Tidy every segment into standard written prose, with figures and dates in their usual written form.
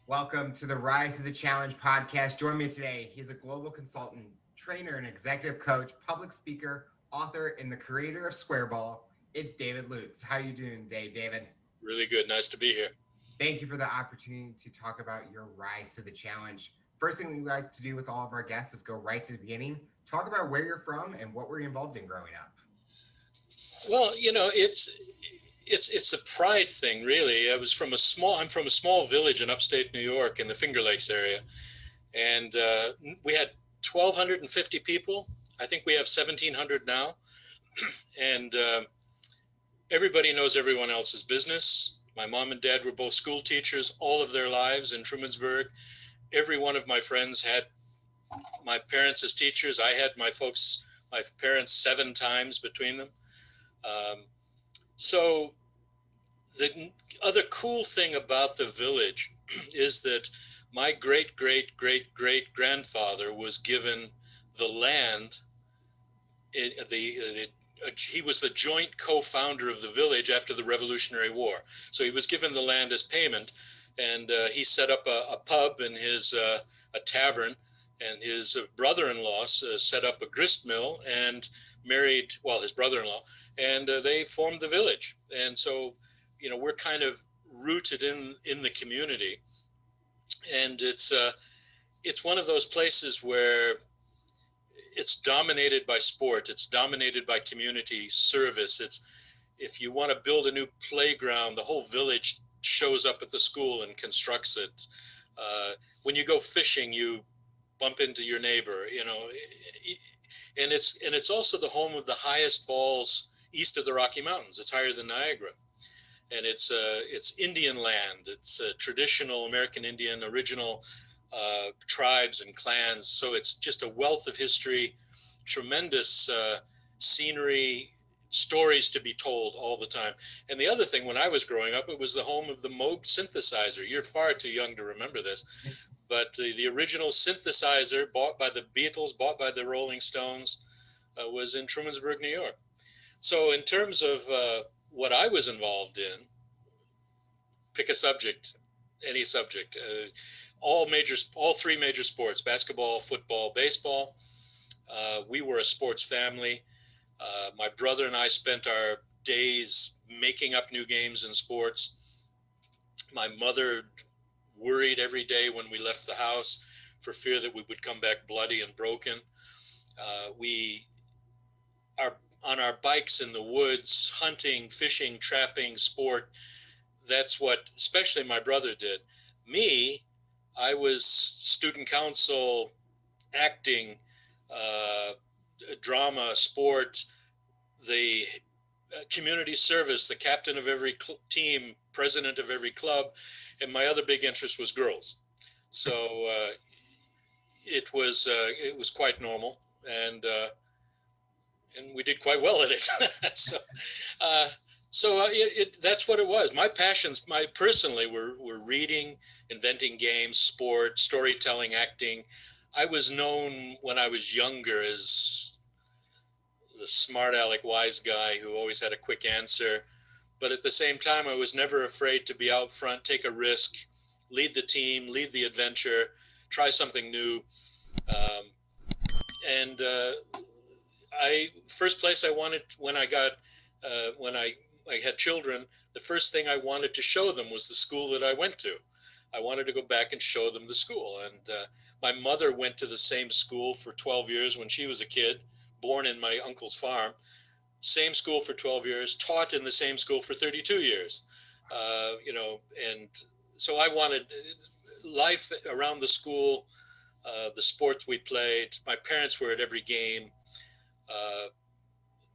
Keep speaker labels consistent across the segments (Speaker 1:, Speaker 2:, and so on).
Speaker 1: Welcome to the Rise to the Challenge podcast. Join me today. He's a global consultant, trainer, and executive coach, public speaker, author, and the creator of Squareball. It's David Lutes. How are you doing today, David?
Speaker 2: Really good. Nice to be here.
Speaker 1: Thank you for the opportunity to talk about your rise to the challenge. First thing we like to do with all of our guests is go right to the beginning. Talk about where you're from and what were you involved in growing up.
Speaker 2: Well, it's a pride thing, really. I'm from a small village in upstate New York in the Finger Lakes area, and we had 1,250 people. I think we have 1,700 now, and everybody knows everyone else's business. My mom and dad were both school teachers all of their lives in Trumansburg. Every one of my friends had my parents as teachers. I had my parents 7 times between them. So the other cool thing about the village is that my great great great great grandfather was given the land. He was the joint co-founder of the village after the Revolutionary War. So he was given the land as payment, and he set up a pub and a tavern, and his brother-in-law set up a grist mill and married, well, his brother-in-law, and they formed the village. And so, we're kind of rooted in the community, and it's one of those places where it's dominated by sport. It's dominated by community service. If you want to build a new playground, the whole village shows up at the school and constructs it. When you go fishing, you bump into your neighbor, and it's also the home of the highest falls east of the Rocky Mountains. It's higher than Niagara, and it's Indian land. It's traditional American Indian original tribes and clans. So it's just a wealth of history, tremendous scenery, stories to be told all the time. And the other thing, when I was growing up, it was the home of the Moog synthesizer. You're far too young to remember this, but the original synthesizer bought by the Beatles, bought by the Rolling Stones, was in Trumansburg, New York. So in terms of what I was involved in, pick a subject, any subject, all 3 major sports: basketball, football, baseball. We were a sports family. My brother and I spent our days making up new games in sports. My mother worried every day when we left the house for fear that we would come back bloody and broken. We are on our bikes in the woods, hunting, fishing, trapping, sport. That's what especially my brother did. Me, I was student council, acting, drama, sport, the community service, the captain of every team, president of every club, and my other big interest was girls. So it was quite normal, and we did quite well at it. That's what it was. My passions, personally, were reading, inventing games, sport, storytelling, acting. I was known when I was younger as the smart aleck wise guy who always had a quick answer. But at the same time, I was never afraid to be out front, take a risk, lead the team, lead the adventure, try something new. First place I wanted when I had children, the first thing I wanted to show them was the school that I went to. I wanted to go back and show them the school. And my mother went to the same school for 12 years when she was a kid, born in my uncle's farm. Same school for 12 years, taught in the same school for 32 years. And so I wanted life around the school, the sports we played. My parents were at every game.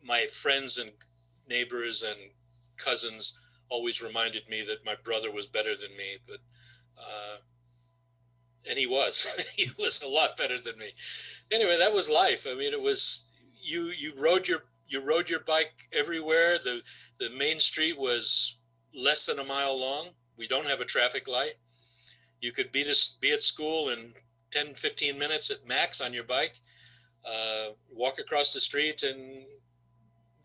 Speaker 2: My friends and neighbors and cousins always reminded me that my brother was better than me, and he was. He was a lot better than me. Anyway, that was life. I mean, it was you rode your bike everywhere. The main street was less than a mile long. We don't have a traffic light. You could be at school in 10, 15 minutes at max on your bike. Walk across the street and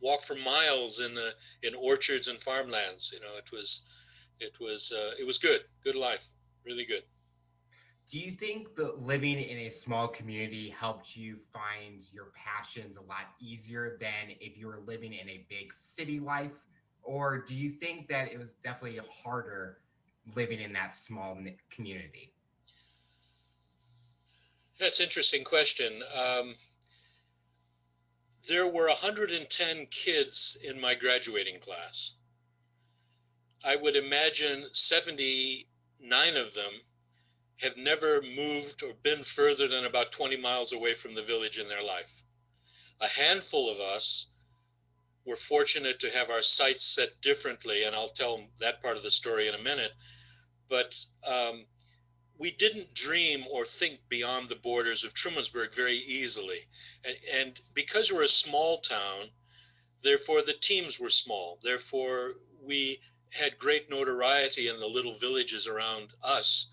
Speaker 2: walk for miles in orchards and farmlands. It was good life, really good.
Speaker 1: Do you think that living in a small community helped you find your passions a lot easier than if you were living in a big city life? Or do you think that it was definitely harder living in that small community?
Speaker 2: That's an interesting question. There were 110 kids in my graduating class. I would imagine 79 of them have never moved or been further than about 20 miles away from the village in their life. A handful of us were fortunate to have our sights set differently, and I'll tell that part of the story in a minute. But we didn't dream or think beyond the borders of Trumansburg very easily. And because we're a small town, therefore the teams were small. Therefore, we had great notoriety in the little villages around us.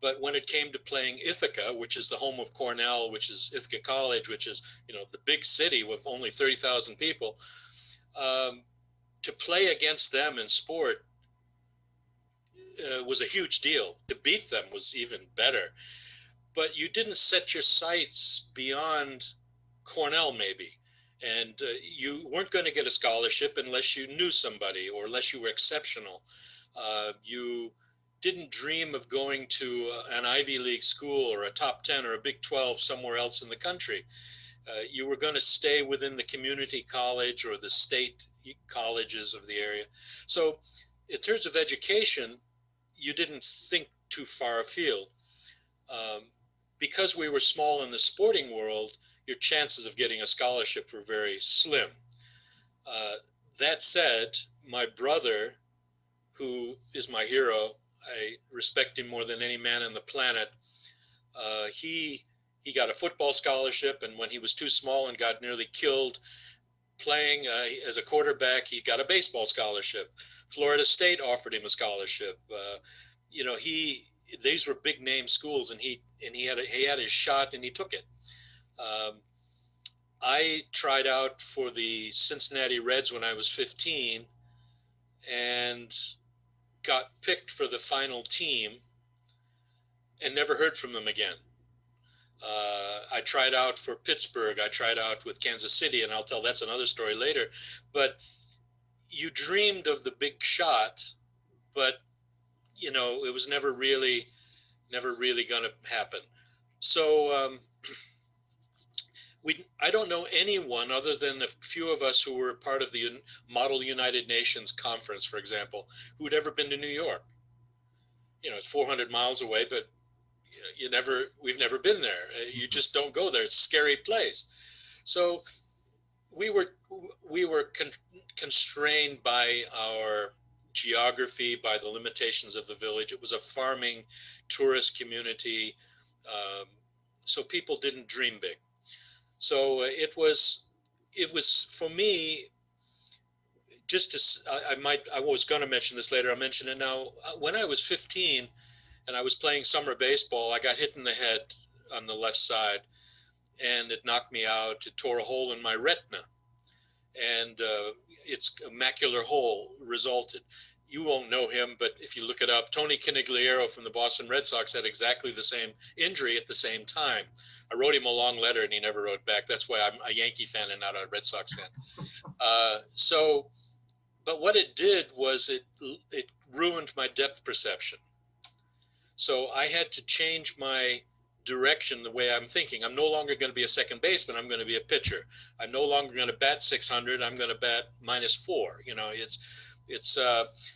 Speaker 2: But when it came to playing Ithaca, which is the home of Cornell, which is Ithaca College, which is, the big city with only 30,000 people, to play against them in sport was a huge deal. To beat them was even better. But you didn't set your sights beyond Cornell, maybe. And you weren't going to get a scholarship unless you knew somebody or unless you were exceptional. You didn't dream of going to an Ivy League school or a top 10 or a Big 12 somewhere else in the country. You were going to stay within the community college or the state colleges of the area. So in terms of education, you didn't think too far afield. Because we were small in the sporting world, your chances of getting a scholarship were very slim. That said, my brother, who is my hero, I respect him more than any man on the planet. He got a football scholarship, and when he was too small and got nearly killed playing as a quarterback, he got a baseball scholarship. Florida State offered him a scholarship. These were big name schools, and he had his shot, and he took it. I tried out for the Cincinnati Reds when I was 15, and got picked for the final team, and never heard from them again. I tried out for Pittsburgh. I tried out with Kansas City, and I'll tell that's another story later. But you dreamed of the big shot, but it was never really going to happen. So I don't know anyone other than a few of us who were part of the Model United Nations Conference, for example, who'd ever been to New York. It's 400 miles away, but we've never been there. You just don't go there. It's a scary place. So we were constrained by our geography, by the limitations of the village. It was a farming tourist community. So people didn't dream big. So it was for me, I was going to mention this later. I'll mention it now. When I was 15 and I was playing summer baseball, I got hit in the head on the left side, and it knocked me out. It tore a hole in my retina, and its macular hole resulted. You won't know him, but if you look it up, Tony Conigliaro from the Boston Red Sox had exactly the same injury at the same time. I wrote him a long letter, and he never wrote back. That's why I'm a Yankee fan and not a Red Sox fan. But what it did was it ruined my depth perception. So I had to change my direction, the way I'm thinking. I'm no longer going to be a second baseman. I'm going to be a pitcher. I'm no longer going to bat 600. I'm going to bat -4.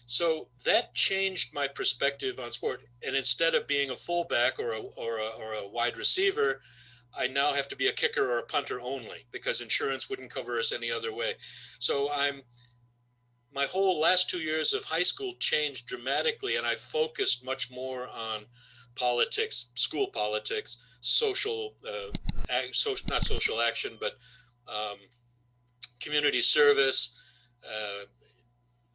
Speaker 2: So that changed my perspective on sport. And instead of being a fullback or a wide receiver, I now have to be a kicker or a punter only, because insurance wouldn't cover us any other way. So my whole last 2 years of high school changed dramatically, and I focused much more on politics, school politics, not social action, but community service.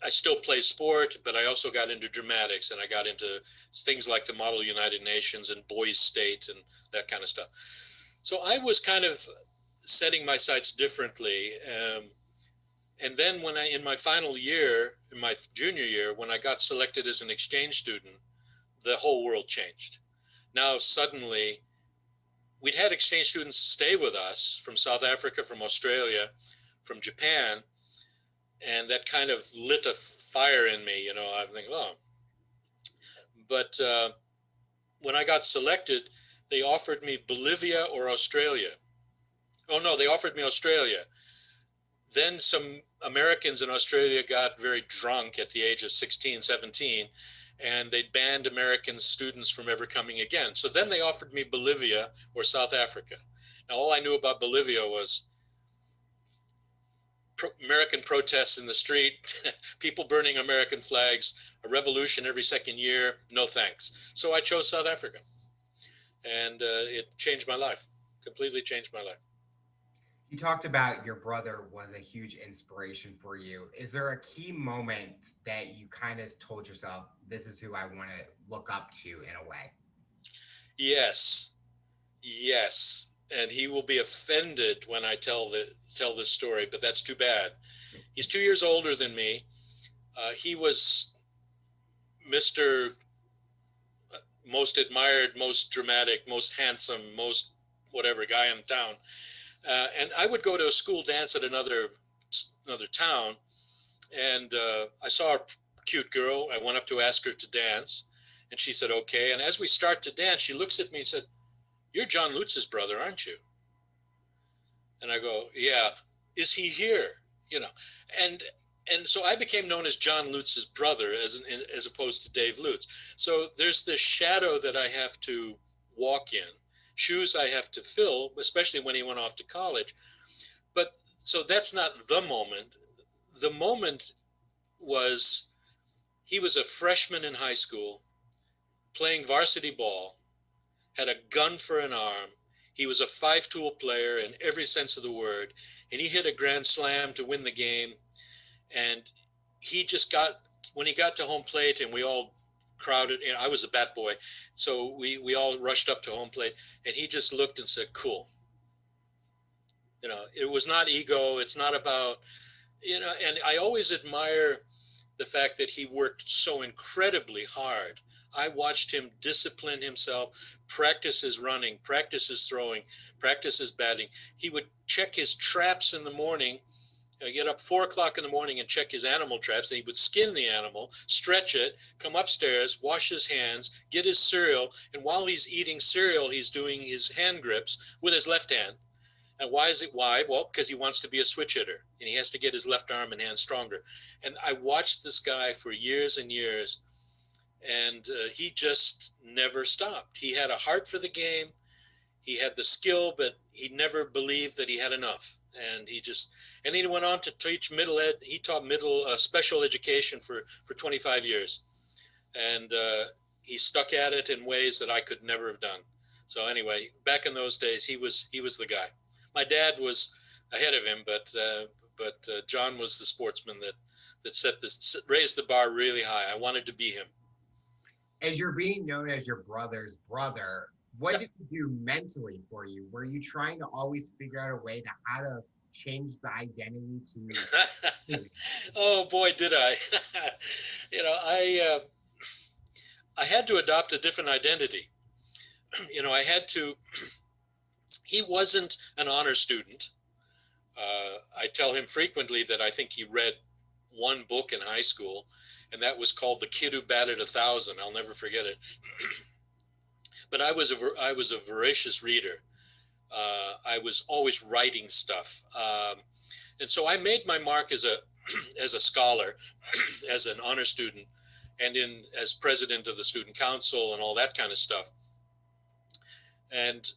Speaker 2: I still play sport, but I also got into dramatics, and I got into things like the Model United Nations and Boys State and that kind of stuff. So I was kind of setting my sights differently. And then in my final year, in my junior year, when I got selected as an exchange student, the whole world changed. Now suddenly we'd had exchange students stay with us from South Africa, from Australia, from Japan, and that kind of lit a fire in me. I'm thinking, oh, but when I got selected, they offered me Bolivia or Australia. Oh no, they offered me Australia. Then some Americans in Australia got very drunk at the age of 16, 17, and they banned American students from ever coming again. So then they offered me Bolivia or South Africa. Now, all I knew about Bolivia was American protests in the street, people burning American flags, a revolution every second year. No thanks. So I chose South Africa, and it changed my life, completely changed my life.
Speaker 1: You talked about your brother was a huge inspiration for you. Is there a key moment that you kind of told yourself, this is who I want to look up to in a way?
Speaker 2: Yes, yes. And he will be offended when I tell this story, but that's too bad. He's 2 years older than me. He was Mr. Most admired, most dramatic, most handsome, most whatever guy in town. And I would go to a school dance at another town, and I saw a cute girl. I went up to ask her to dance, and she said, okay. And as we start to dance, she looks at me and said, "You're John Lutz's brother, aren't you?" And I go, "Yeah." "Is he here?" And so I became known as John Lutz's brother as opposed to Dave Lutz. So there's this shadow that I have to walk in, shoes I have to fill, especially when he went off to college. But so that's not the moment. The moment was he was a freshman in high school playing varsity ball, had a gun for an arm. He was a five-tool player in every sense of the word, and he hit a grand slam to win the game. And he just when he got to home plate, and we all crowded, I was a bat boy, so we all rushed up to home plate, and he just looked and said, "Cool." It was not ego. It's not about, and I always admire the fact that he worked so incredibly hard. I watched him discipline himself, practice his running, practice his throwing, practice his batting. He would check his traps in the morning, get up 4 o'clock in the morning and check his animal traps. And he would skin the animal, stretch it, come upstairs, wash his hands, get his cereal. And while he's eating cereal, he's doing his hand grips with his left hand. And why? Well, because he wants to be a switch hitter, and he has to get his left arm and hand stronger. And I watched this guy for years and years, and he just never stopped. He had a heart for the game. He had the skill, but he never believed that he had enough. And then he went on to teach middle ed. He taught special education for 25 years. And he stuck at it in ways that I could never have done. So anyway, back in those days, he was the guy. My dad was ahead of him, but John was the sportsman that raised the bar really high. I wanted to be him.
Speaker 1: As you're being known as your brother's brother, what did you do mentally for you? Were you trying to always figure out a way to how to change the identity to?
Speaker 2: Oh boy, did I! I had to adopt a different identity. I had to. He wasn't an honor student. I tell him frequently that I think he read one book in high school, and that was called The Kid Who Batted 1,000. I'll never forget it. But I was a voracious reader. I was always writing stuff, and so I made my mark as a scholar, as an honor student, and as president of the student council and all that kind of stuff. And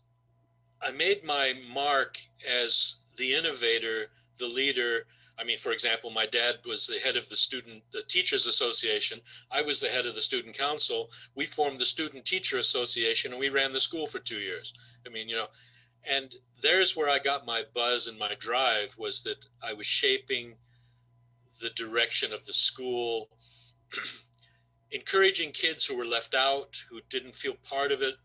Speaker 2: I made my mark as the innovator, the leader. I mean, for example, my dad was the head of the Teachers Association. I was the head of the student council. We formed the Student Teacher Association, and we ran the school for 2 years. I mean, and there's where I got my buzz and my drive, was that I was shaping the direction of the school, encouraging kids who were left out, who didn't feel part of it.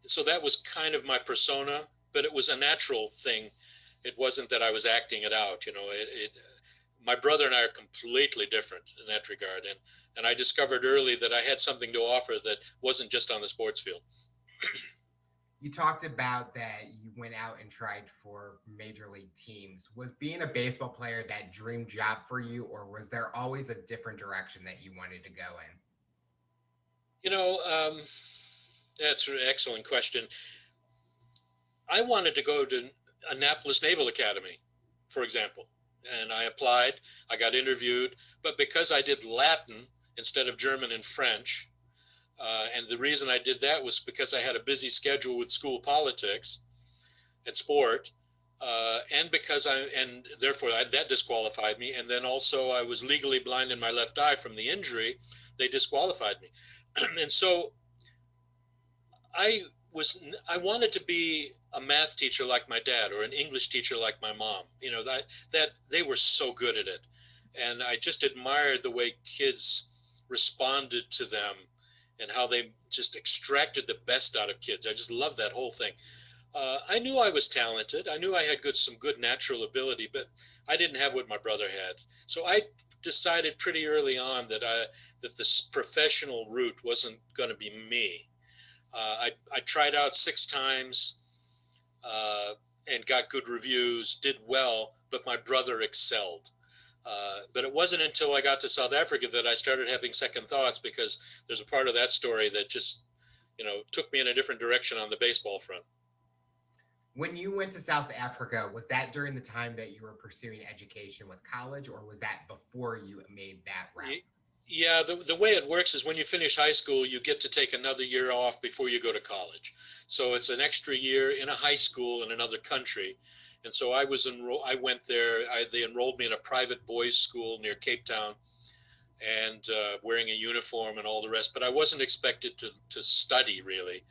Speaker 2: So that was kind of my persona, but it was a natural thing. It wasn't that I was acting it out. my brother and I are completely different in that regard. And I discovered early that I had something to offer that wasn't just on the sports field.
Speaker 1: You talked about that you went out and tried for major league teams. Was being a baseball player that dream job for you, or was there always a different direction that you wanted to go in?
Speaker 2: You know, that's an excellent question. I wanted to go to Annapolis Naval Academy, for example, and I applied. I got interviewed, but because I did Latin instead of German and French, and the reason I did that was because I had a busy schedule with school politics and sport, and therefore that disqualified me. And then also I was legally blind in my left eye from the injury. They disqualified me, and so I I wanted to be a math teacher like my dad or an English teacher like my mom. You know, that they were so good at it, and I just admired the way kids responded to them and how they just extracted the best out of kids. I just love that whole thing. I knew I was talented. I knew I had some good natural ability, but I didn't have what my brother had. So I decided pretty early on that this professional route wasn't going to be me. I tried out 6 times and got good reviews, did well, but my brother excelled. But it wasn't until I got to South Africa that I started having second thoughts, because there's a part of that story that just, took me in a different direction on the baseball front.
Speaker 1: When you went to South Africa, was that during the time that you were pursuing education with college, or was that before you made that route?
Speaker 2: Yeah, the way it works is when you finish high school, you get to take another year off before you go to college. So it's an extra year in a high school in another country. And so I went there. They enrolled me in a private boys' school near Cape Town, and wearing a uniform and all the rest. But I wasn't expected to study, really.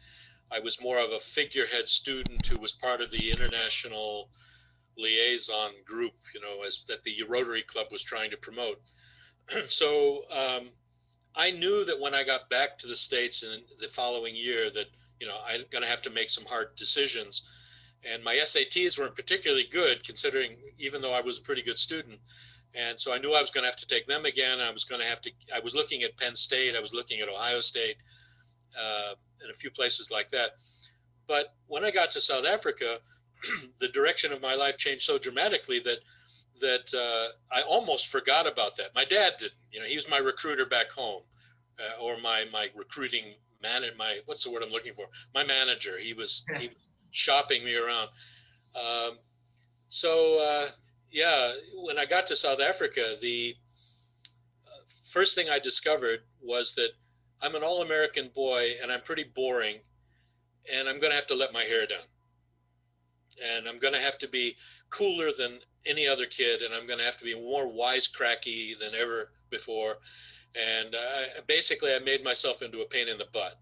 Speaker 2: I was more of a figurehead student who was part of the international liaison group, that the Rotary Club was trying to promote. So I knew that when I got back to the States in the following year that, I'm going to have to make some hard decisions. And my SATs weren't particularly good, considering, even though I was a pretty good student. And so I knew I was going to have to take them again. I was looking at Penn State. I was looking at Ohio State, and a few places like that. But when I got to South Africa, the direction of my life changed so dramatically that I almost forgot about that. My dad didn't. He was my recruiter back home, or my recruiting manager. What's the word I'm looking for? My manager. He was shopping me around. Yeah, when I got to South Africa, the first thing I discovered was that I'm an all-American boy and I'm pretty boring, and I'm going to have to let my hair down. And I'm going to have to be cooler than any other kid, and I'm going to have to be more wisecracky than ever before. And I made myself into a pain in the butt.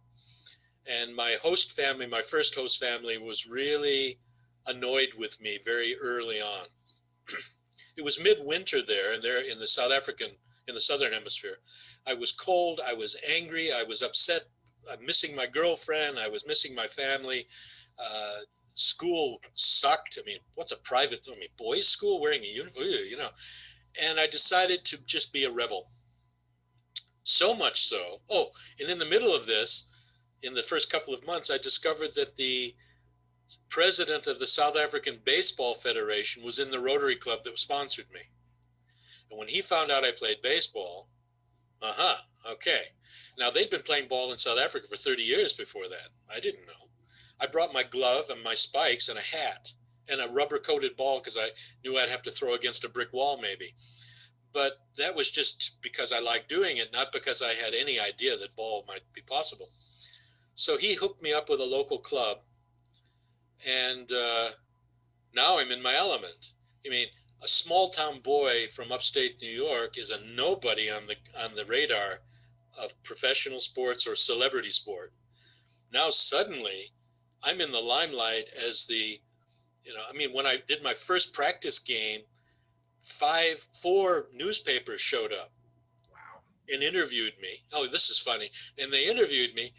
Speaker 2: And my first host family, was really annoyed with me very early on. It was midwinter there, and they're in the Southern Hemisphere. I was cold, I was angry, I was upset. I'm missing my girlfriend, I was missing my family. School sucked. I mean, what's a private, boys' school wearing a uniform, And I decided to just be a rebel. So much so. Oh, and in the middle of this, in the first couple of months, I discovered that the president of the South African Baseball Federation was in the Rotary Club that sponsored me. And when he found out I played baseball, okay. Now, they'd been playing ball in South Africa for 30 years before that. I didn't know. I brought my glove and my spikes and a hat and a rubber-coated ball because I knew I'd have to throw against a brick wall maybe. But that was just because I liked doing it, not because I had any idea that ball might be possible. So he hooked me up with a local club, and now I'm in my element. I mean, a small-town boy from upstate New York is a nobody on the radar of professional sports or celebrity sport. Now suddenly, I'm in the limelight as when I did my first practice game, 4 newspapers showed up.
Speaker 1: Wow.
Speaker 2: And interviewed me. Oh, this is funny. And they interviewed me,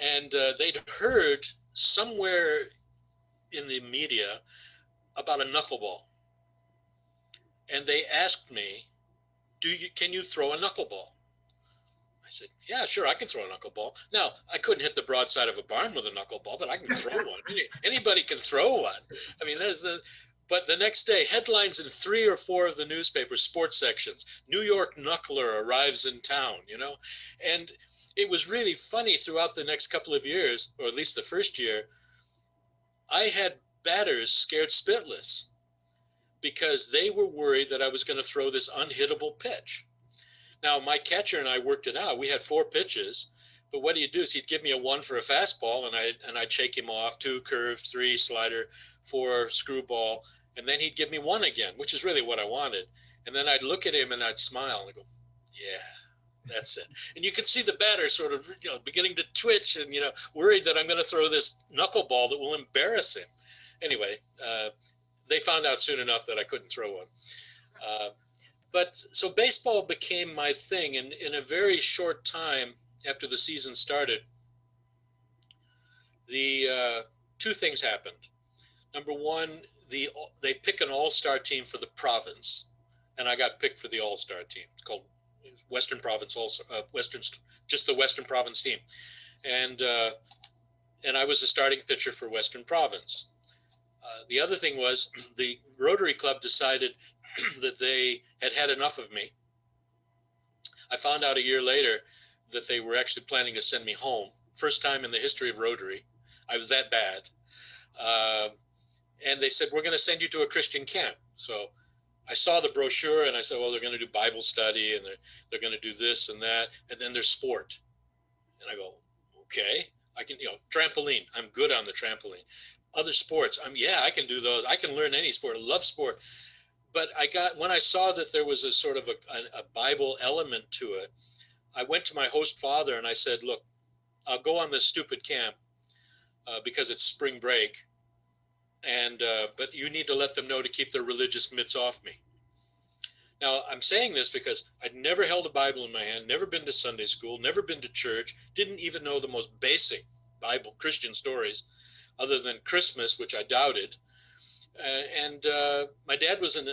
Speaker 2: and they'd heard somewhere in the media about a knuckleball. And they asked me can you throw a knuckleball? I said, yeah, sure, I can throw a knuckleball. Now, I couldn't hit the broadside of a barn with a knuckleball, but I can throw one. Anybody can throw one. I mean, but the next day, headlines in 3 or 4 of the newspaper sports sections, New York knuckler arrives in town, and it was really funny throughout the next couple of years, or at least the first year. I had batters scared spitless because they were worried that I was going to throw this unhittable pitch. Now, my catcher and I worked it out. We had 4 pitches, but what he'd do is he'd give me a 1 for a fastball, and I'd shake him off, 2 curve, 3 slider, 4 screwball, and then he'd give me 1 again, which is really what I wanted. And then I'd look at him and I'd smile and go, yeah, that's it. And you could see the batter sort of, beginning to twitch and, worried that I'm going to throw this knuckleball that will embarrass him. Anyway, they found out soon enough that I couldn't throw one. But so baseball became my thing. And in a very short time after the season started, the 2 things happened. Number one, they pick an all-star team for the province. And I got picked for the all-star team. It's called Western Province, just the Western Province team. And I was a starting pitcher for Western Province. The other thing was the Rotary Club decided that they had enough of me. I found out a year later that they were actually planning to send me home. First time in the history of Rotary. I was that bad. And they said, we're going to send you to a Christian camp. So I saw the brochure and I said, well, they're going to do Bible study and they're going to do this and that. And then there's sport. And I go, okay, I can, trampoline. I'm good on the trampoline. Other sports, I can do those. I can learn any sport. I love sport. But when I saw that there was a sort of a Bible element to it, I went to my host father and I said, look, I'll go on this stupid camp because it's spring break. But you need to let them know to keep their religious mitts off me. Now, I'm saying this because I'd never held a Bible in my hand, never been to Sunday school, never been to church, didn't even know the most basic Bible Christian stories other than Christmas, which I doubted. My dad was an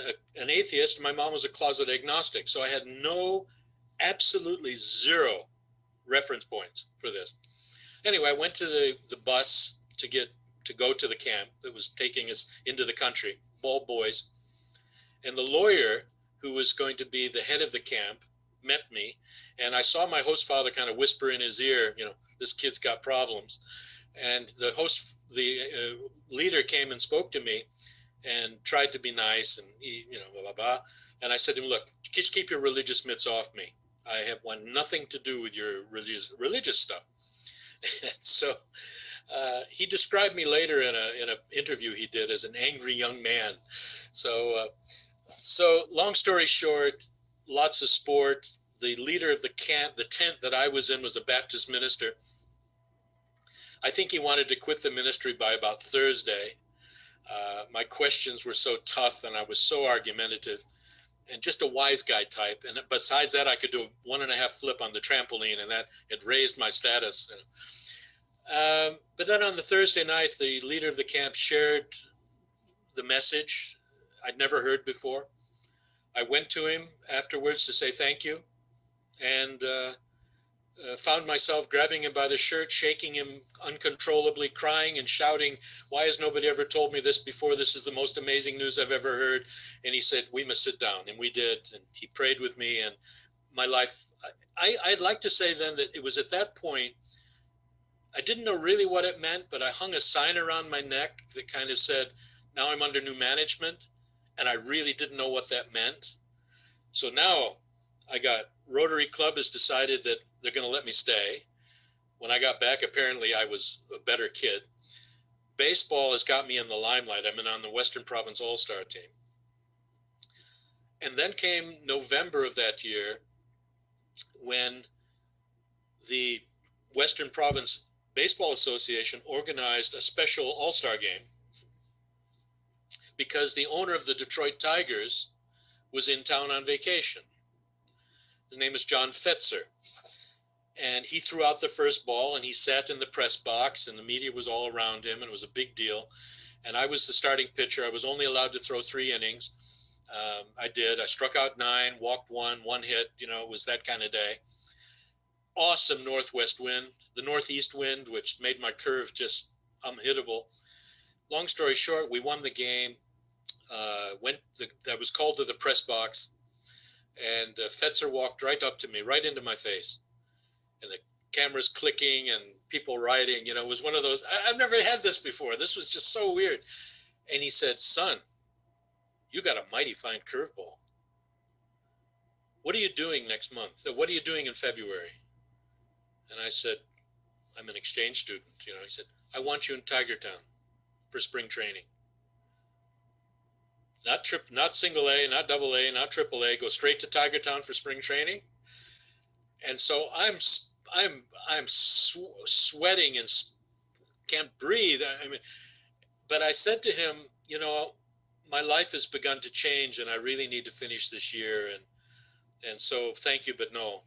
Speaker 2: atheist. My mom was a closet agnostic. So I had absolutely zero reference points for this. Anyway, I went to the bus to go to the camp that was taking us into the country, all boys. And the lawyer who was going to be the head of the camp met me. And I saw my host father kind of whisper in his ear, this kid's got problems. And the leader came and spoke to me and tried to be nice and, blah, blah, blah. And I said to him, look, just keep your religious mitts off me. I want nothing to do with your religious stuff. And so he described me later in an interview he did as an angry young man. So long story short, lots of sport. The leader of the camp, the tent that I was in, was a Baptist minister. I think he wanted to quit the ministry by about Thursday. My questions were so tough and I was so argumentative and just a wise guy type. And besides that, I could do a 1.5 flip on the trampoline, and that had raised my status. But then on the Thursday night, the leader of the camp shared the message I'd never heard before. I went to him afterwards to say thank you, and found myself grabbing him by the shirt, shaking him uncontrollably, crying and shouting, why has nobody ever told me this before? This is the most amazing news I've ever heard. And he said, we must sit down. And we did. And he prayed with me. And my life, I'd like to say then that it was at that point, I didn't know really what it meant, but I hung a sign around my neck that kind of said, now I'm under new management. And I really didn't know what that meant. So now I got Rotary Club has decided that they're going to let me stay. When I got back, apparently I was a better kid. Baseball has got me in the limelight. I've been on the Western Province All-Star team. And then came November of that year when the Western Province Baseball Association organized a special All-Star game because the owner of the Detroit Tigers was in town on vacation. His name is John Fetzer. And he threw out the first ball and he sat in the press box and the media was all around him and it was a big deal. And I was the starting pitcher. I was only allowed to throw 3 innings. I did. I struck out 9, walked 1 hit. It was that kind of day. Awesome northwest wind, the northeast wind, which made my curve just unhittable. Long story short, we won the game. I was called to the press box, and Fetzer walked right up to me, right into my face, and the camera's clicking and people writing. It was one of those. I've never had this before. This was just so weird. And he said, "Son, you got a mighty fine curveball. What are you doing next month? What are you doing in February?" And I said, "I'm an exchange student." He said, "I want you in Tigertown for spring training. Not single A, not double A, not triple A. Go straight to Tigertown for spring training." And so I'm sweating and can't breathe. But I said to him, my life has begun to change, and I really need to finish this year. And so thank you, but no.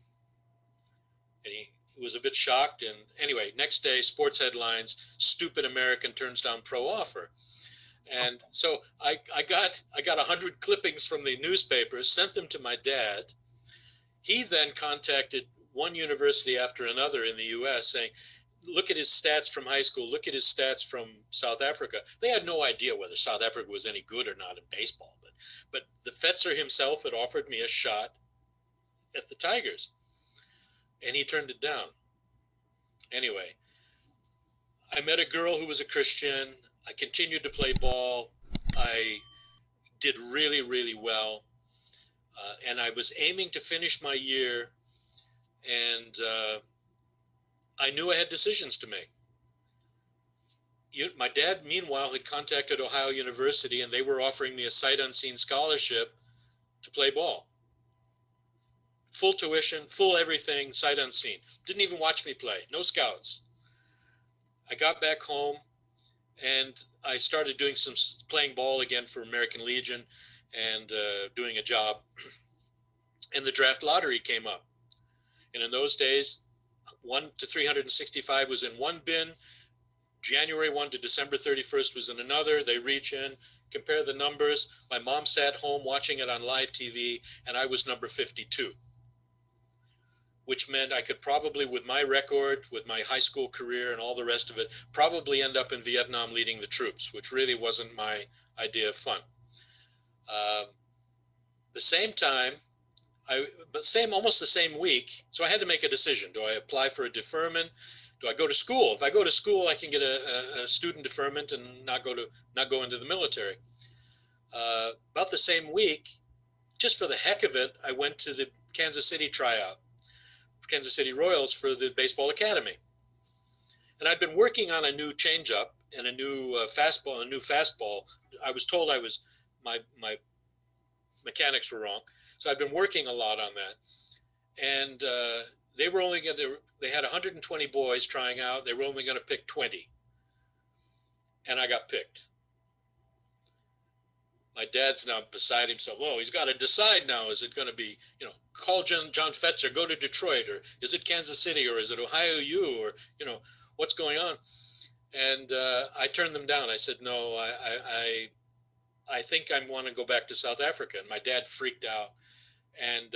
Speaker 2: And he was a bit shocked. And anyway, next day, sports headlines: "Stupid American turns down pro offer." And so I got 100 clippings from the newspapers, sent them to my dad. He then contacted one university after another in the U.S. saying, "Look at his stats from high school. Look at his stats from South Africa." They had no idea whether South Africa was any good or not in baseball. But the Fetzer himself had offered me a shot at the Tigers, and he turned it down. Anyway, I met a girl who was a Christian. I continued to play ball. I did really, really well. And I was aiming to finish my year, and I knew I had decisions to make. My dad, meanwhile, had contacted Ohio University, and they were offering me a sight unseen scholarship to play ball. Full tuition, full everything, sight unseen. Didn't even watch me play, no scouts. I got back home, and I started doing some playing ball again for American Legion and doing a job. And the draft lottery came up. And in those days, 1 to 365 was in one bin. January 1 to December 31st was in another. They reach in, compare the numbers. My mom sat home watching it on live TV, and I was number 52, which meant I could probably, with my record, with my high school career and all the rest of it, probably end up in Vietnam leading the troops, which really wasn't my idea of fun. The same time, almost the same week, so I had to make a decision. Do I apply for a deferment? Do I go to school? If I go to school, I can get a student deferment and not go into the military. About the same week, just for the heck of it, I went to the Kansas City tryout, Kansas City Royals, for the baseball academy. And I'd been working on a new changeup and a new fastball. I was told my mechanics were wrong. So I'd been working a lot on that. And they had 120 boys trying out. They were only going to pick 20. And I got picked. My dad's now beside himself. Oh, he's got to decide now. Is it going to be, call John Fetzer, go to Detroit, or is it Kansas City, or is it Ohio U, or, what's going on? And I turned them down. I said, no, I think I want to go back to South Africa. And my dad freaked out. And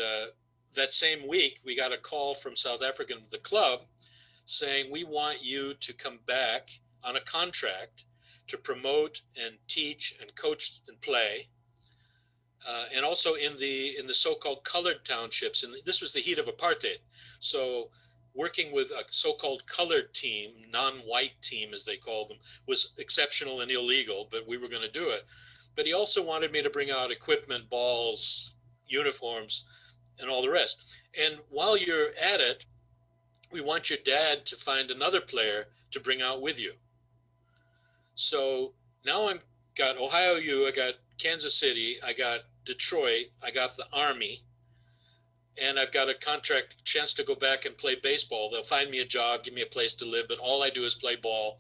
Speaker 2: that same week, we got a call from South African, the club, saying, we want you to come back on a contract to promote and teach and coach and play. And also in the so-called colored townships. And this was the heat of apartheid. So working with a so-called colored team, non-white team, as they called them, was exceptional and illegal, but we were going to do it. But he also wanted me to bring out equipment, balls, uniforms, and all the rest. And while you're at it, we want your dad to find another player to bring out with you. So now I've got Ohio U, I got Kansas City, I got Detroit, I got the Army, and I've got a chance to go back and play baseball. They'll find me a job, give me a place to live, but all I do is play ball.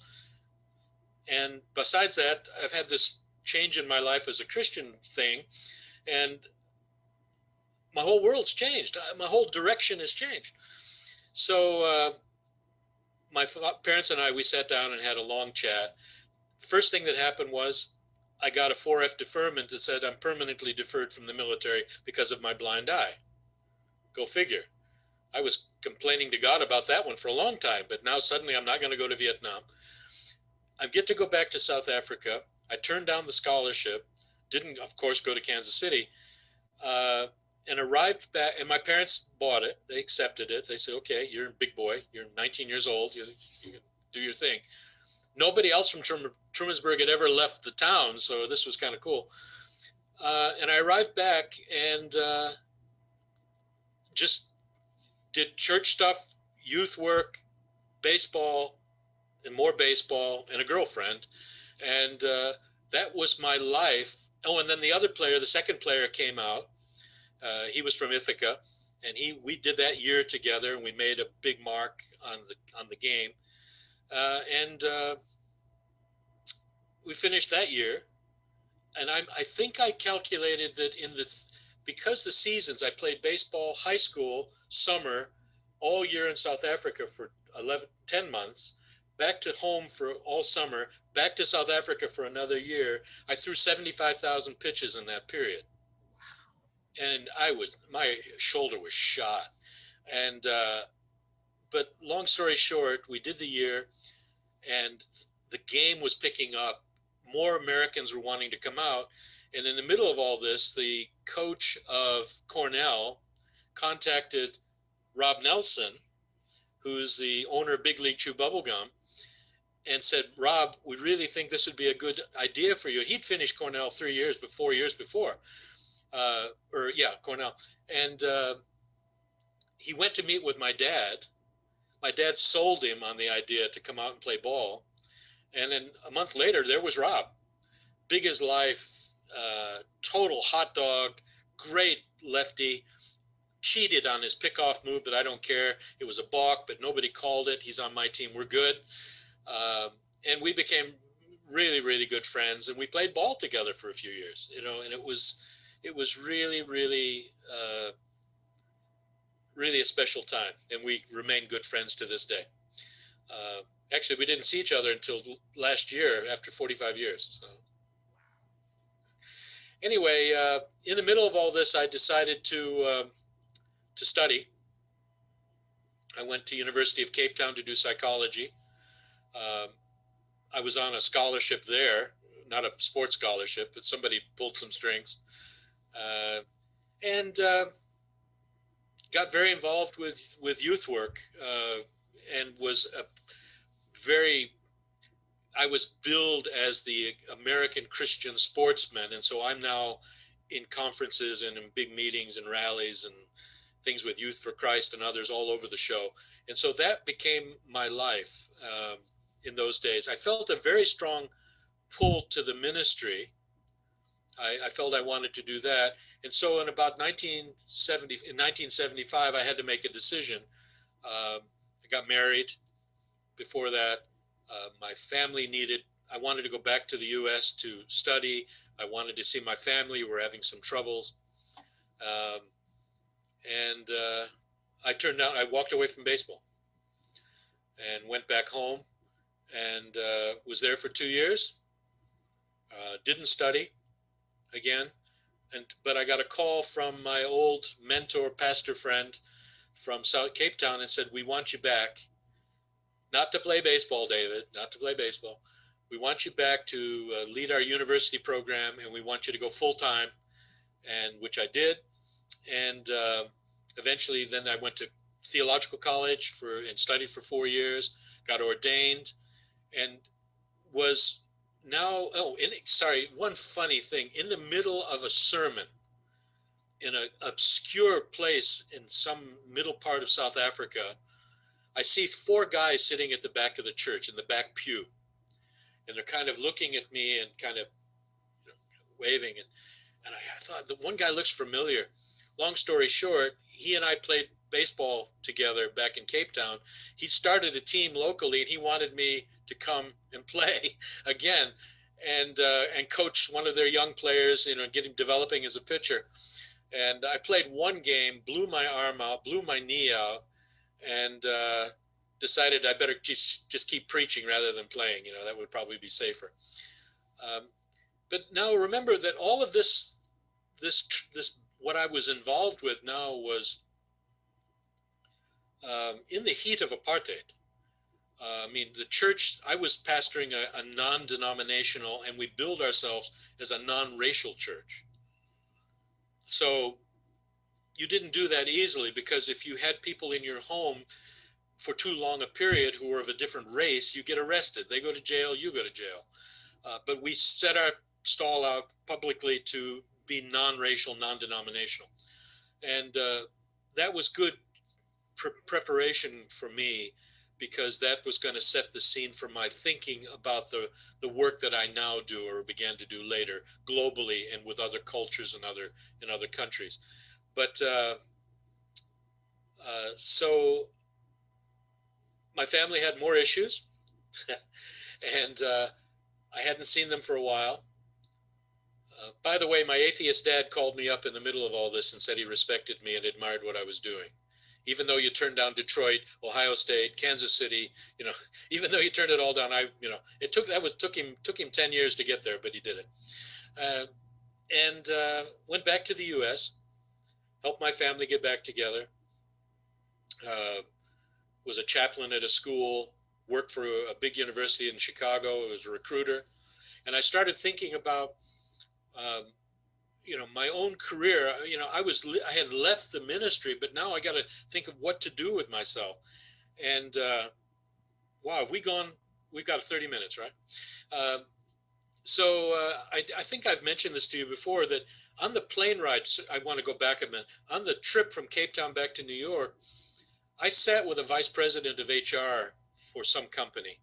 Speaker 2: And besides that, I've had this change in my life as a Christian thing, and my whole world's changed. My whole direction has changed. So my parents and I, we sat down and had a long chat. First thing that happened was I got a 4F deferment that said I'm permanently deferred from the military because of my blind eye. Go figure. I was complaining to God about that one for a long time, but now suddenly I'm not going to go to Vietnam. I get to go back to South Africa. I turned down the scholarship, didn't, of course, go to Kansas City, and arrived back. And my parents bought it. They accepted it. They said, okay, you're a big boy. You're 19 years old. You do your thing. Nobody else from Trumansburg had ever left the town, so this was kind of cool. And I arrived back and just did church stuff, youth work, baseball, and more baseball, and a girlfriend. And that was my life. Oh, and then the other player, the second player came out. He was from Ithaca, and we did that year together, and we made a big mark on the game. And we finished that year. And I think I calculated that because the seasons, I played baseball, high school, summer, all year in South Africa for 10 months, back to home for all summer, back to South Africa for another year. I threw 75,000 pitches in that period. And my shoulder was shot. And, but long story short, we did the year and the game was picking up. More Americans were wanting to come out. And in the middle of all this, the coach of Cornell contacted Rob Nelson, who's the owner of Big League Chew Bubblegum, and said, Rob, we really think this would be a good idea for you. He'd finished Cornell 4 years before. Cornell. And he went to meet with my dad. My dad sold him on the idea to come out and play ball. And then a month later, there was Rob, big as life, total hot dog, great lefty, cheated on his pickoff move, but I don't care. It was a balk, but nobody called it. He's on my team. We're good. And we became really, really good friends, and we played ball together for a few years, and it was really, really, really a special time. And we remain good friends to this day. Actually, we didn't see each other until last year after 45 years. So anyway, in the middle of all this, I decided to study. I went to University of Cape Town to do psychology. I was on a scholarship there, not a sports scholarship, but somebody pulled some strings. And got very involved with youth work and I was billed as the American Christian sportsman. And so I'm now in conferences and in big meetings and rallies and things with Youth for Christ and others all over the show. And so that became my life in those days. I felt a very strong pull to the ministry. I felt I wanted to do that. And so in about 1975, I had to make a decision. I got married. Before that, my family I wanted to go back to the US to study. I wanted to see my family. We were having some troubles. I walked away from baseball and went back home and was there for 2 years. Didn't study again. But I got a call from my old mentor, pastor friend from South Cape Town and said, we want you back. Not to play baseball, David, not to play baseball. We want you back to lead our university program, and we want you to go full-time, and which I did. And eventually then I went to theological college and studied for 4 years, got ordained, and was now, one funny thing. In the middle of a sermon in an obscure place in some middle part of South Africa, I see 4 guys sitting at the back of the church in the back pew. And they're kind of looking at me and kind of waving. And I thought, the one guy looks familiar. Long story short, he and I played baseball together back in Cape Town. He started a team locally and he wanted me to come and play again and coach one of their young players, developing as a pitcher. And I played one game, blew my arm out, blew my knee out, and decided I better just keep preaching rather than playing. That would probably be safer. But now remember that all of this what I was involved with now was in the heat of apartheid. I mean, the church, I was pastoring a non-denominational, and we billed ourselves as a non-racial church. So you didn't do that easily, because if you had people in your home for too long a period who were of a different race, you get arrested. They go to jail, you go to jail. But we set our stall out publicly to be non-racial, non-denominational. And that was good preparation for me, because that was going to set the scene for my thinking about the work that I now do, or began to do later, globally and with other cultures and other countries. But so my family had more issues, and I hadn't seen them for a while. By the way, my atheist dad called me up in the middle of all this and said he respected me and admired what I was doing. Even though you turned down Detroit, Ohio State, Kansas City, even though you turned it all down, it took him 10 years to get there, but he did it. And went back to the U.S., helped my family get back together. Was a chaplain at a school, worked for a big university in Chicago, was a recruiter. And I started thinking about, my own career. I had left the ministry, but now I got to think of what to do with myself. And wow, we've got 30 minutes, right? So I think I've mentioned this to you before, that on the plane ride, I want to go back a minute, on the trip from Cape Town back to New York, I sat with a vice president of HR for some company,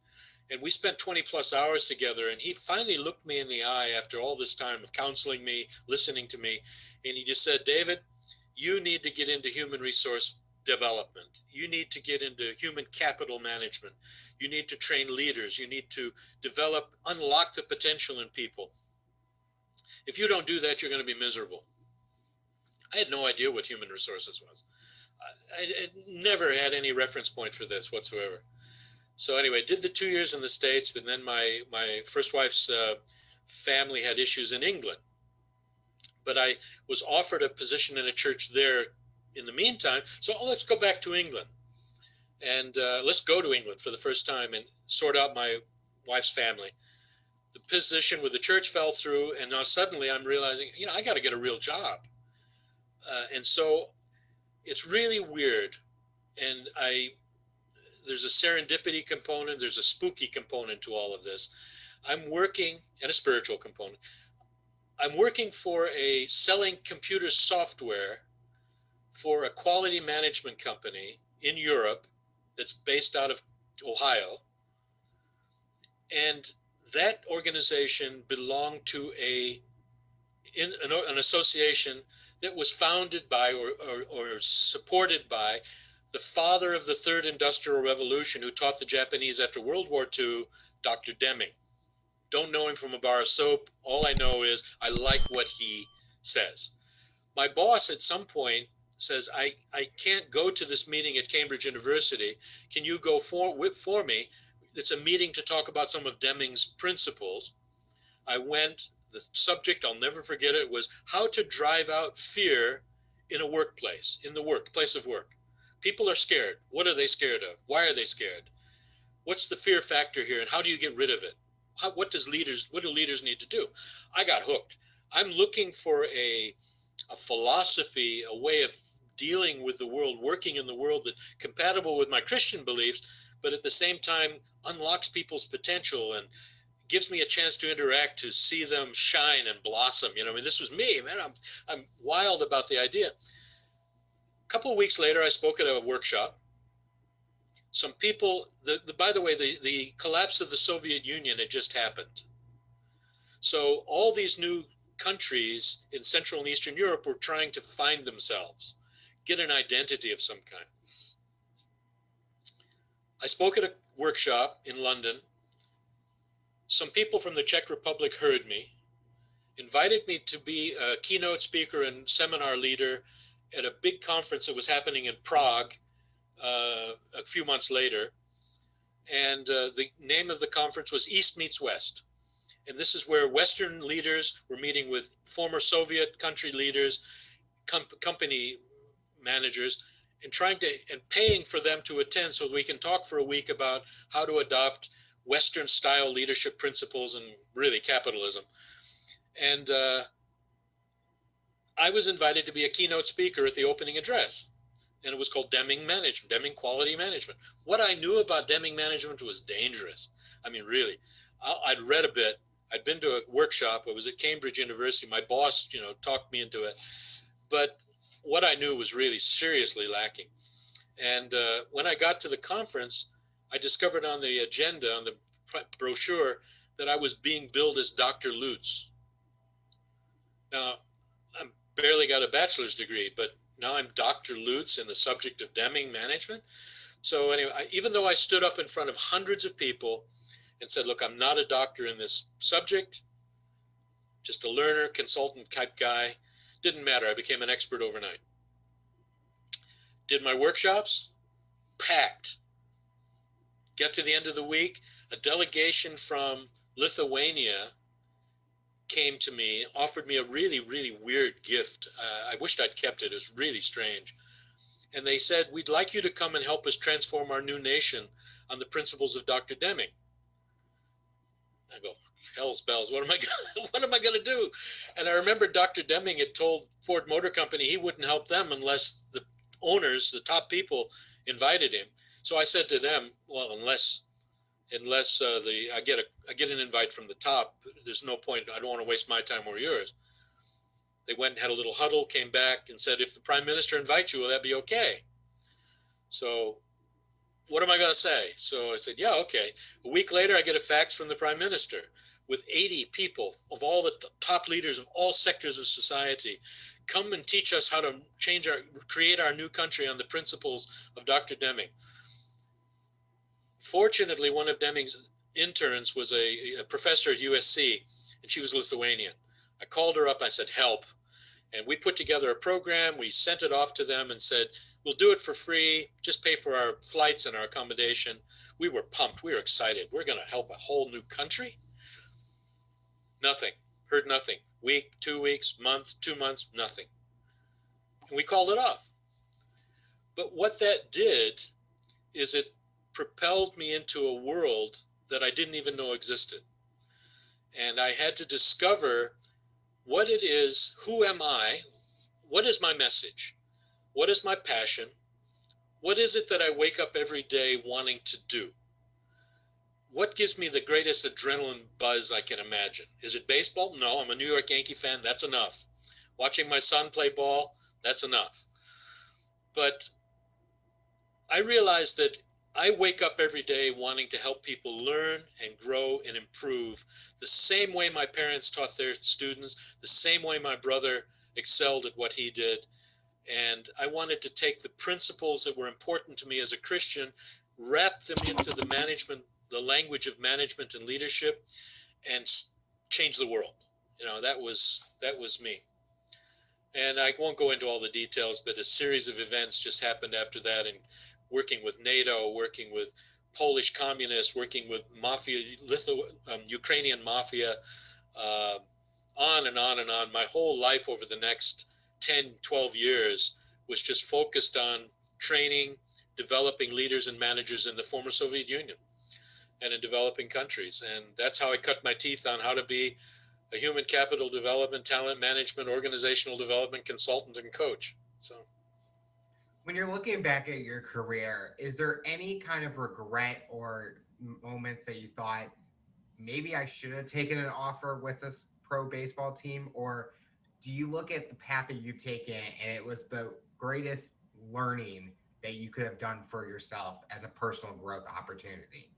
Speaker 2: and we spent 20 plus hours together. And he finally looked me in the eye after all this time of counseling me, listening to me. And he just said, David, you need to get into human resource development. You need to get into human capital management. You need to train leaders. You need to unlock the potential in people. If you don't do that, you're going to be miserable. I had no idea what human resources was. I never had any reference point for this whatsoever. So anyway, did the 2 years in the States, but then my first wife's family had issues in England. But I was offered a position in a church there in the meantime. So let's go back to England. And let's go to England for the first time and sort out my wife's family. The position with the church fell through, and now suddenly I'm realizing, I got to get a real job. And so it's really weird. And there's a serendipity component, there's a spooky component to all of this. I'm working, and a spiritual component. I'm working for selling computer software for a quality management company in Europe that's based out of Ohio. And that organization belonged to an association that was founded by or supported by the father of the third industrial revolution, who taught the Japanese after World War II, Dr. Deming. Don't know him from a bar of soap. All I know is I like what he says. My boss at some point says, I can't go to this meeting at Cambridge University. Can you go for me? It's a meeting to talk about some of Deming's principles. I went. The subject, I'll never forget it, was how to drive out fear in a workplace, in the place of work. People are scared. What are they scared of? Why are they scared? What's the fear factor here, and how do you get rid of it? What do leaders need to do? I got hooked. I'm looking for a philosophy, a way of dealing with the world, working in the world that compatible with my Christian beliefs, but at the same time unlocks people's potential and gives me a chance to interact, to see them shine and blossom. This was me, man. I'm wild about the idea. A couple of weeks later, I spoke at a workshop. Some people, by the way, the collapse of the Soviet Union had just happened. So all these new countries in Central and Eastern Europe were trying to find themselves, get an identity of some kind. I spoke at a workshop in London. Some people from the Czech Republic heard me, invited me to be a keynote speaker and seminar leader at a big conference that was happening in Prague a few months later. And the name of the conference was East Meets West. And this is where Western leaders were meeting with former Soviet country leaders, company managers, and paying for them to attend so we can talk for a week about how to adopt Western style leadership principles and really capitalism. And I was invited to be a keynote speaker at the opening address. And it was called Deming Management, Deming Quality Management. What I knew about Deming Management was dangerous. I mean, really, I'd read a bit. I'd been to a workshop. I was at Cambridge University. My boss, talked me into it. But what I knew was really seriously lacking. And when I got to the conference, I discovered on the agenda, on the brochure, that I was being billed as Dr. Lutes. Now, I barely got a bachelor's degree, but now I'm Dr. Lutes in the subject of Deming Management. So anyway, even though I stood up in front of hundreds of people and said, look, I'm not a doctor in this subject, just a learner, consultant type guy, didn't matter. I became an expert overnight. Did my workshops, packed. Get to the end of the week, a delegation from Lithuania came to me, offered me a really, really weird gift. I wished I'd kept it. It was really strange. And they said, we'd like you to come and help us transform our new nation on the principles of Dr. Deming. I go, hell's bells, what am I going to do? And I remember Dr. Deming had told Ford Motor Company he wouldn't help them unless the owners, the top people, invited him. So I said to them, well, unless I get an invite from the top, there's no point. I don't want to waste my time or yours. They went and had a little huddle, came back and said, if the prime minister invites you, will that be okay? So what am I going to say? So I said, yeah, okay. A week later, I get a fax from the prime minister with 80 people of all the top leaders of all sectors of society. Come and teach us how to create our new country on the principles of Dr. Deming. Fortunately, one of Deming's interns was a professor at USC, and she was Lithuanian. I called her up, I said, help. And we put together a program, we sent it off to them and said, we'll do it for free, just pay for our flights and our accommodation. We were pumped, we were excited. We're gonna help a whole new country? Nothing, heard nothing. Week, 2 weeks, month, 2 months, nothing. And we called it off. But what that did is it propelled me into a world that I didn't even know existed. And I had to discover what it is, who am I, what is my message, what is my passion, what is it that I wake up every day wanting to do? What gives me the greatest adrenaline buzz I can imagine? Is it baseball? No, I'm a New York Yankee fan, that's enough. Watching my son play ball, that's enough. But I realized that I wake up every day wanting to help people learn and grow and improve the same way my parents taught their students, the same way my brother excelled at what he did. And I wanted to take the principles that were important to me as a Christian, wrap them into the language of management and leadership, and change the world. That was me. And I won't go into all the details, but a series of events just happened after that, and working with NATO, working with Polish communists, working with mafia, Ukrainian mafia, on and on and on. My whole life over the next 10, 12 years was just focused on training, developing leaders and managers in the former Soviet Union and in developing countries. And that's how I cut my teeth on how to be a human capital development, talent management, organizational development consultant and coach. So.
Speaker 1: When you're looking back at your career, is there any kind of regret or moments that you thought, maybe I should have taken an offer with this pro baseball team? Or do you look at the path that you've taken and it was the greatest learning that you could have done for yourself as a personal growth opportunity?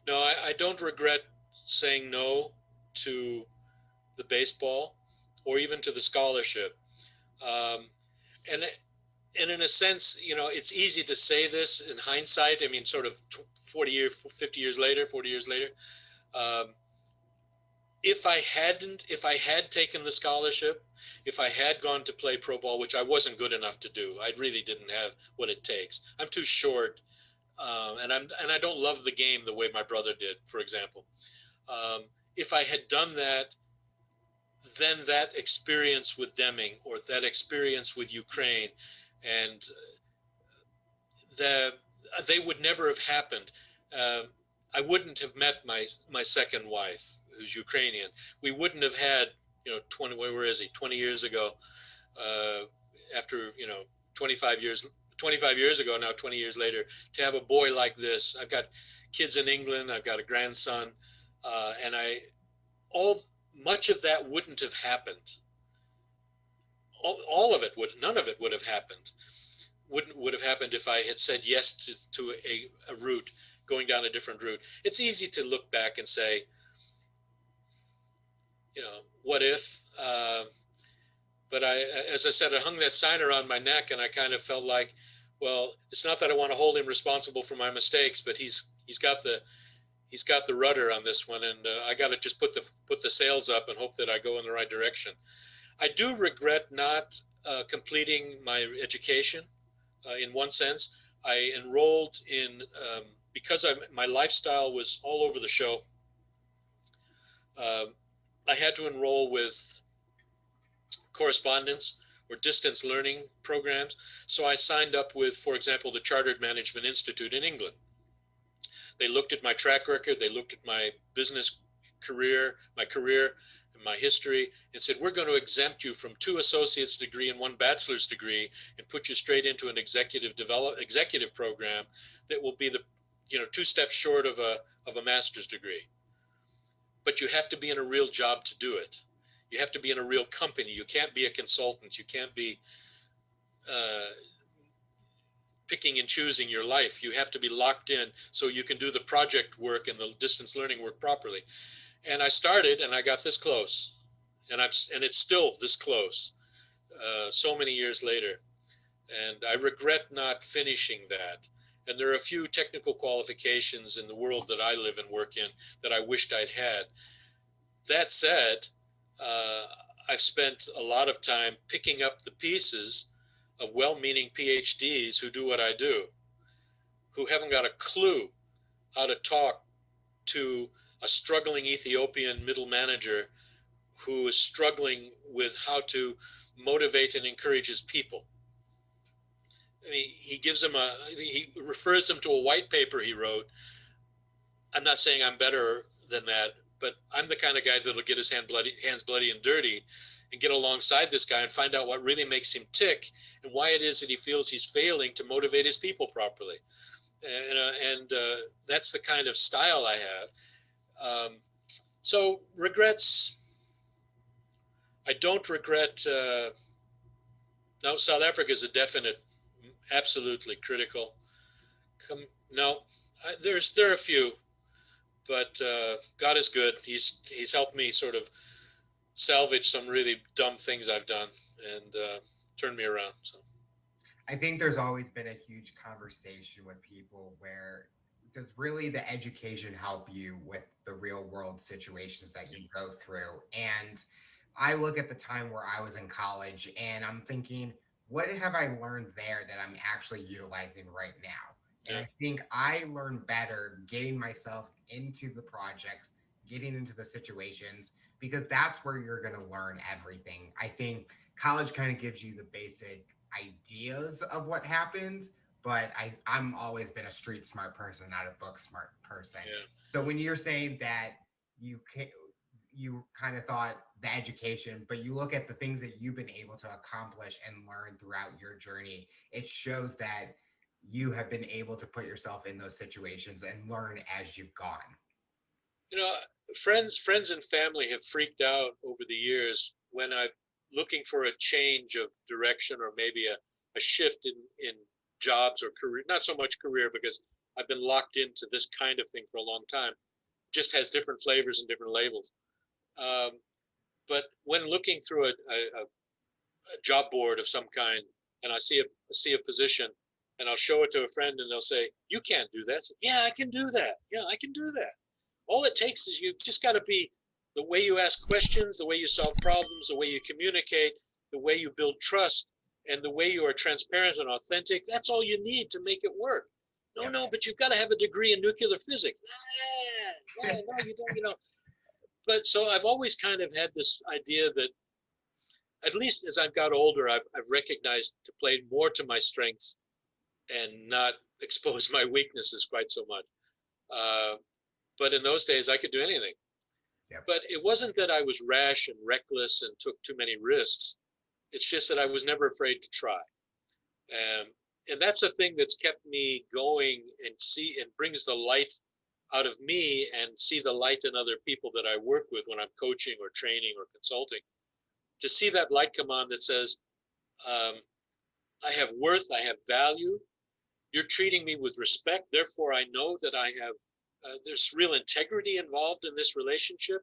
Speaker 2: No, I don't regret saying no to the baseball or even to the scholarship. And in a sense, it's easy to say this in hindsight. I mean, sort of 40 years later, if I had taken the scholarship, if I had gone to play pro ball, which I wasn't good enough to do, I really didn't have what it takes. I'm too short, and I don't love the game the way my brother did, for example. If I had done that, then that experience with Deming or that experience with Ukraine and they would never have happened. I wouldn't have met my second wife, who's Ukrainian. We wouldn't have had, 20 years ago, after, 25 years ago now, 20 years later, to have a boy like this. I've got kids in England. I've got a grandson, and much of that wouldn't have happened. All of it none of it would have happened. Would have happened if I had said yes to a route, going down a different route. It's easy to look back and say, what if? But as I said, I hung that sign around my neck, and I kind of felt like, well, it's not that I want to hold him responsible for my mistakes, but he's got the rudder on this one, and I got to just put the sails up and hope that I go in the right direction. I do regret not completing my education. In one sense, I enrolled in because my lifestyle was all over the show. I had to enroll with correspondence or distance learning programs. So I signed up with, for example, the Chartered Management Institute in England. They looked at my track record, they looked at my business career, and my history, and said, we're going to exempt you from 2 associate's degree and 1 bachelor's degree and put you straight into an executive program that will be 2 steps short of a master's degree. But you have to be in a real job to do it. You have to be in a real company. You can't be a consultant. You can't be picking and choosing your life. You have to be locked in so you can do the project work and the distance learning work properly. And I started, and I got this close, and it's still this close, so many years later. And I regret not finishing that. And there are a few technical qualifications in the world that I live and work in that I wished I'd had. That said, I've spent a lot of time picking up the pieces of well-meaning PhDs who do what I do, who haven't got a clue how to talk to a struggling Ethiopian middle manager who is struggling with how to motivate and encourage his people. I mean, he refers them to a white paper he wrote. I'm not saying I'm better than that, but I'm the kind of guy that'll get his hands bloody and dirty and get alongside this guy and find out what really makes him tick and why it is that he feels he's failing to motivate his people properly. And that's the kind of style I have. So regrets, I don't regret. No, South Africa is a definite, absolutely critical. There are a few, but God is good. He's helped me sort of salvage some really dumb things I've done and turned me around. So
Speaker 1: I think there's always been a huge conversation with people where does really the education help you with the real world situations that you go through? And I look at the time where I was in college and I'm thinking, what have I learned there that I'm actually utilizing right now? And I think I learned better getting myself into the projects, getting into the situations, because that's where you're going to learn everything. I think college kind of gives you the basic ideas of what happens, but I'm always been a street smart person, not a book smart person. Yeah. So when you're saying that you kind of thought the education, but you look at the things that you've been able to accomplish and learn throughout your journey, it shows that you have been able to put yourself in those situations and learn as you've gone.
Speaker 2: Friends and family have freaked out over the years when I'm looking for a change of direction or maybe a shift in jobs or career, not so much career because I've been locked into this kind of thing for a long time, just has different flavors and different labels. But when looking through a job board of some kind and I see a position and I'll show it to a friend and they'll say, you can't do that. So, yeah, I can do that. Yeah, I can do that. All it takes is you just got to be the way you ask questions, the way you solve problems, the way you communicate, the way you build trust, and the way you are transparent and authentic. That's all you need to make it work. No, but you've got to have a degree in nuclear physics. No, you don't. but so I've always kind of had this idea that, at least as I've got older, I've recognized to play more to my strengths and not expose my weaknesses quite so much. But in those days, I could do anything.
Speaker 1: Yep.
Speaker 2: But it wasn't that I was rash and reckless and took too many risks. It's just that I was never afraid to try. And that's the thing that's kept me going and brings the light out of me and see the light in other people that I work with when I'm coaching or training or consulting. To see that light come on that says, I have worth, I have value. You're treating me with respect. Therefore, I know that I have, there's real integrity involved in this relationship.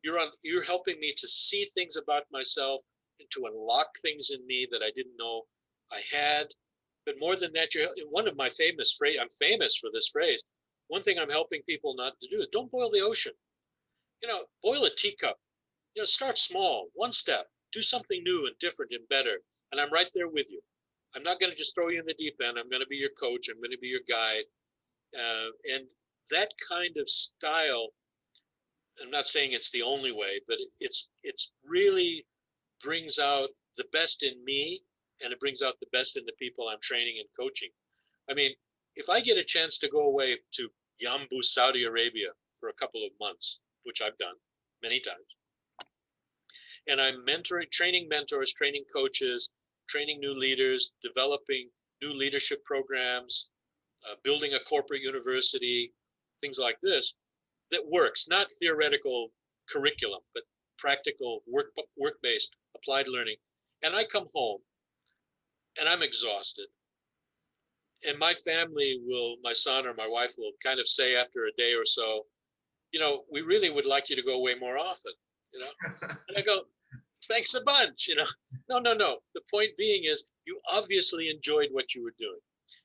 Speaker 2: You're helping me to see things about myself and to unlock things in me that I didn't know I had. But more than that, one of my famous phrase, I'm famous for this phrase. One thing I'm helping people not to do is don't boil the ocean. Boil a teacup. Start small, one step, do something new and different and better. And I'm right there with you. I'm not going to just throw you in the deep end. I'm going to be your coach. I'm going to be your guide. And that kind of style, I'm not saying it's the only way, but it's really brings out the best in me, and it brings out the best in the people I'm training and coaching. I mean, if I get a chance to go away to Yambu, Saudi Arabia for a couple of months, which I've done many times, and I'm training mentors, training coaches, training new leaders, developing new leadership programs, building a corporate university, things like this, that works, not theoretical curriculum, but practical work-based applied learning. And I come home and I'm exhausted. And my family my son or my wife will kind of say after a day or so, we really would like you to go away more often, And I go, thanks a bunch, No. The point being is you obviously enjoyed what you were doing.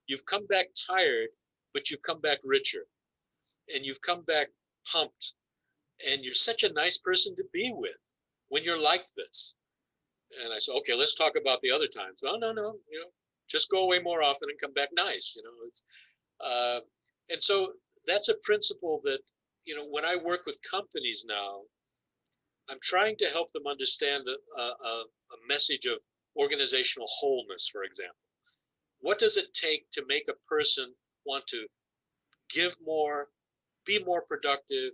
Speaker 2: You've come back tired, but you've come back richer. And you've come back pumped. And you're such a nice person to be with when you're like this. And I said, okay, let's talk about the other times. No, just go away more often and come back nice, and so that's a principle that, when I work with companies now, I'm trying to help them understand a message of organizational wholeness, for example. What does it take to make a person want to give more, be more productive,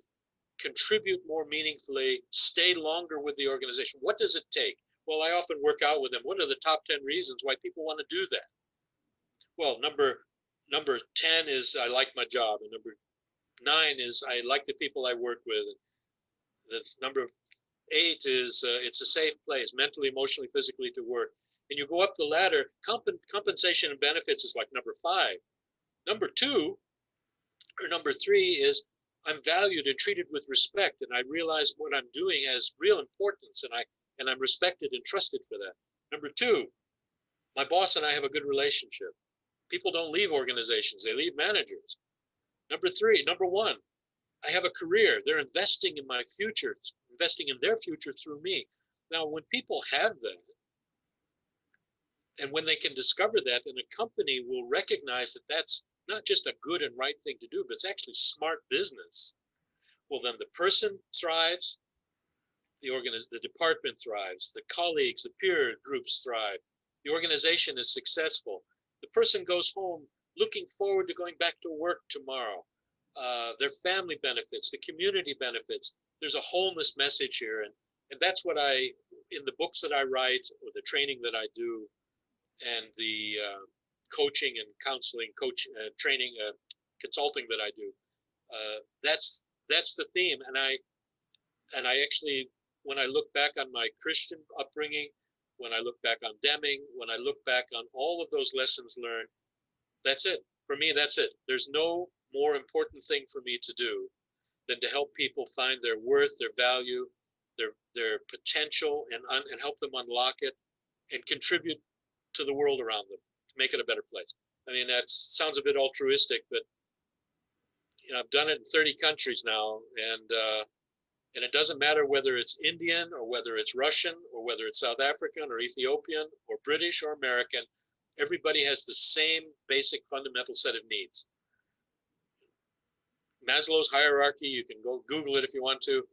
Speaker 2: contribute more meaningfully, stay longer with the organization? What does it take? Well, I often work out with them. What are the top 10 reasons why people want to do that? Well, number 10 is I like my job, and number 9 is I like the people I work with. That's number 8 is it's a safe place, mentally, emotionally, physically, to work. And you go up the ladder. Compensation and benefits is like number 5. Number 2 or number 3 is I'm valued and treated with respect, and I realize what I'm doing has real importance, and I'm respected and trusted for that. Number 2, my boss and I have a good relationship. People don't leave organizations, they leave managers. Number 1, I have a career. They're investing in my future, investing in their future through me. Now, when people have that, and when they can discover that, and a company will recognize that that's not just a good and right thing to do, but it's actually smart business, well, then the person thrives, the department thrives, the colleagues, the peer groups thrive, the organization is successful. The person goes home looking forward to going back to work tomorrow. Their family benefits, the community benefits. There's a wholeness message here, and that's what in the books that I write, or the training that I do, and the coaching and counseling, training, consulting that I do. That's the theme, and I actually, when I look back on my Christian upbringing, when I look back on Deming, when I look back on all of those lessons learned, that's it. For me, that's it. There's no more important thing for me to do than to help people find their worth, their value, their potential, and help them unlock it and contribute to the world around them, to make it a better place. I mean, that sounds a bit altruistic, but I've done it in 30 countries now, and it doesn't matter whether it's Indian or whether it's Russian or whether it's South African or Ethiopian or British or American. Everybody has the same basic fundamental set of needs. Maslow's hierarchy, you can go Google it if you want to.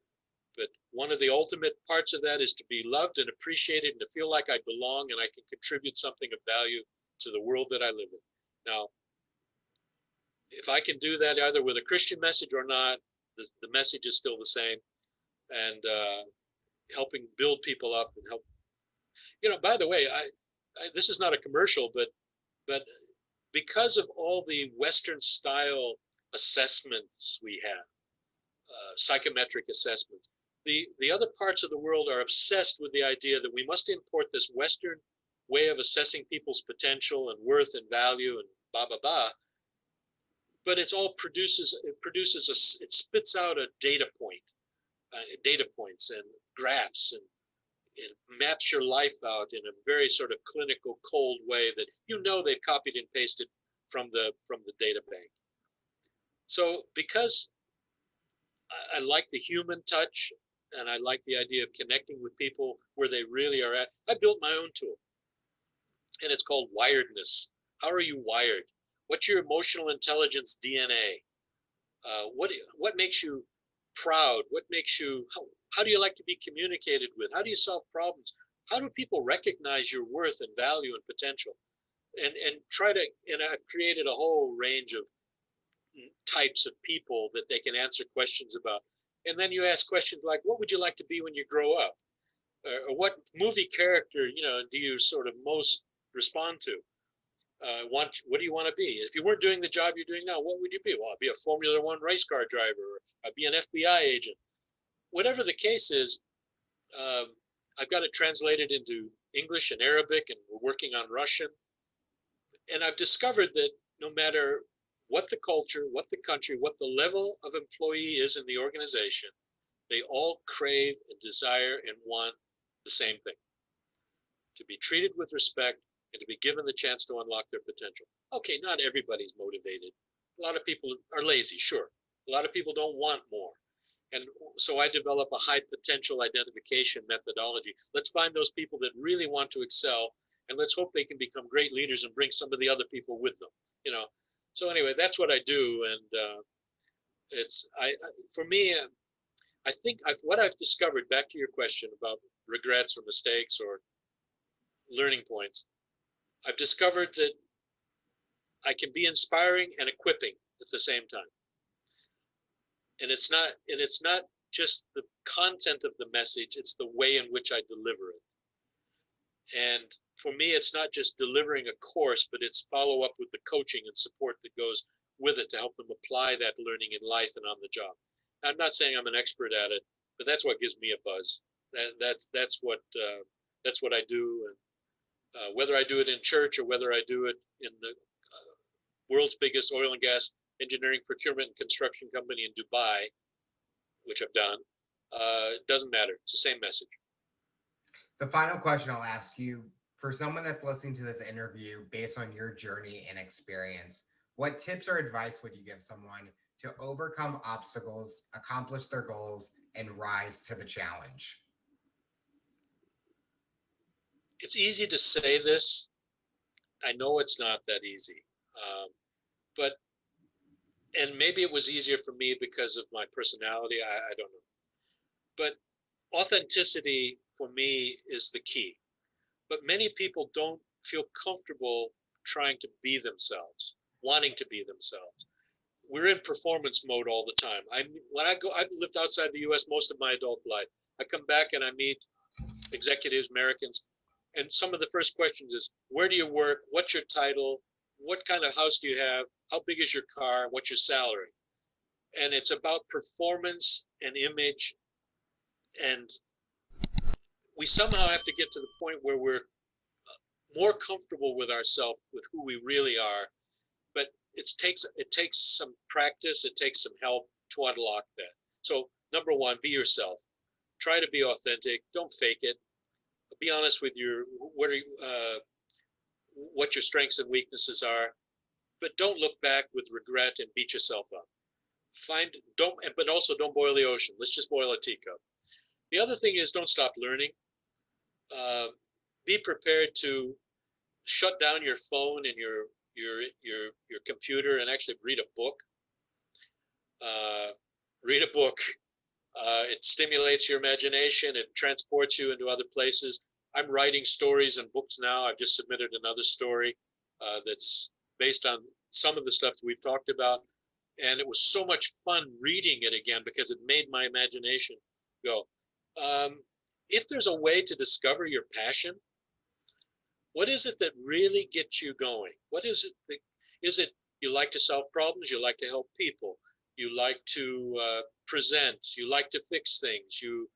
Speaker 2: But one of the ultimate parts of that is to be loved and appreciated and to feel like I belong and I can contribute something of value to the world that I live in. Now, if I can do that either with a Christian message or not, the message is still the same. And helping build people up and help. By the way, this is not a commercial, but because of all the Western style assessments we have, psychometric assessments, the other parts of the world are obsessed with the idea that we must import this Western way of assessing people's potential and worth and value and blah blah blah. But it spits out a data points and graphs and maps your life out in a very sort of clinical, cold way that they've copied and pasted from the data bank. So because I like the human touch and I like the idea of connecting with people where they really are at, I built my own tool, and it's called wiredness. How are you wired? What's your emotional intelligence DNA? What makes you proud? What makes you, how do you like to be communicated with? How do you solve problems? How do people recognize your worth and value and potential? And I've created a whole range of types of people that they can answer questions about. And then you ask questions like, what would you like to be when you grow up? Or what movie character, do you sort of most respond to? What do you want to be? If you weren't doing the job you're doing now, what would you be? Well, I'd be a Formula One race car driver, or I'd be an FBI agent. Whatever the case is, I've got it translated into English and Arabic, and we're working on Russian. And I've discovered that no matter what the culture, what the country, what the level of employee is in the organization, they all crave and desire and want the same thing: to be treated with respect and to be given the chance to unlock their potential. Okay, not everybody's motivated. A lot of people are lazy, sure. A lot of people don't want more. And so I develop a high potential identification methodology. Let's find those people that really want to excel, and let's hope they can become great leaders and bring some of the other people with them. So anyway, that's what I do. And for me, I think what I've discovered, back to your question about regrets or mistakes or learning points, I've discovered that I can be inspiring and equipping at the same time. And it's not just the content of the message, it's the way in which I deliver it. And for me, it's not just delivering a course, but it's follow up with the coaching and support that goes with it to help them apply that learning in life and on the job. I'm not saying I'm an expert at it, but that's what gives me a buzz. That's what I do. And whether I do it in church or whether I do it in the world's biggest oil and gas engineering, procurement, and construction company in Dubai, which I've done, it doesn't matter. It's the same message.
Speaker 1: The final question I'll ask you, for someone that's listening to this interview based on your journey and experience, what tips or advice would you give someone to overcome obstacles, accomplish their goals, and rise to the challenge?
Speaker 2: It's easy to say this. I know it's not that easy. And maybe it was easier for me because of my personality. I don't know. But authenticity for me is the key. But many people don't feel comfortable trying to be themselves, wanting to be themselves. We're in performance mode all the time. I've lived outside the US most of my adult life. I come back and I meet executives, Americans, and some of the first questions is, where do you work? What's your title? What kind of house do you have? How big is your car? What's your salary? And it's about performance and image. And we somehow have to get to the point where we're more comfortable with ourselves, with who we really are. But it takes some practice. It takes some help to unlock that. So number one, be yourself. Try to be authentic. Don't fake it. Be honest with what your strengths and weaknesses are, but don't look back with regret and beat yourself up. But also don't boil the ocean. Let's just boil a teacup. The other thing is, don't stop learning. Be prepared to shut down your phone and your computer and actually read a book. Read a book. It stimulates your imagination. It transports you into other places. I'm writing stories and books now. I've just submitted another story that's based on some of the stuff that we've talked about. And it was so much fun reading it again because it made my imagination go. If there's a way to discover your passion, what is it that really gets you going? What is it? Is it you like to solve problems? You like to help people? You like to present? You like to fix things? You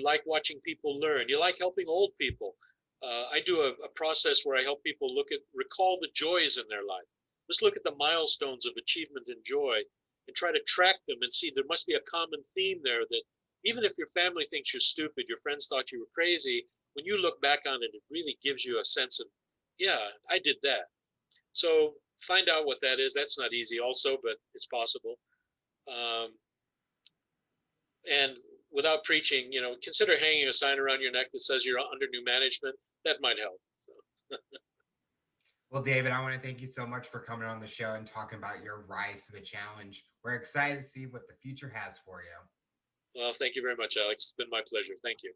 Speaker 2: like watching people learn? You like helping old people? I do a process where I help people recall the joys in their life. Just look at the milestones of achievement and joy and try to track them and see there must be a common theme there that even if your family thinks you're stupid, your friends thought you were crazy, when you look back on it, it really gives you a sense of, yeah, I did that. So find out what that is. That's not easy also, but it's possible. And without preaching, consider hanging a sign around your neck that says you're under new management. That might help. So.
Speaker 1: Well, David, I want to thank you so much for coming on the show and talking about your rise to the challenge. We're excited to see what the future has for you.
Speaker 2: Well, thank you very much, Alex. It's been my pleasure. Thank you.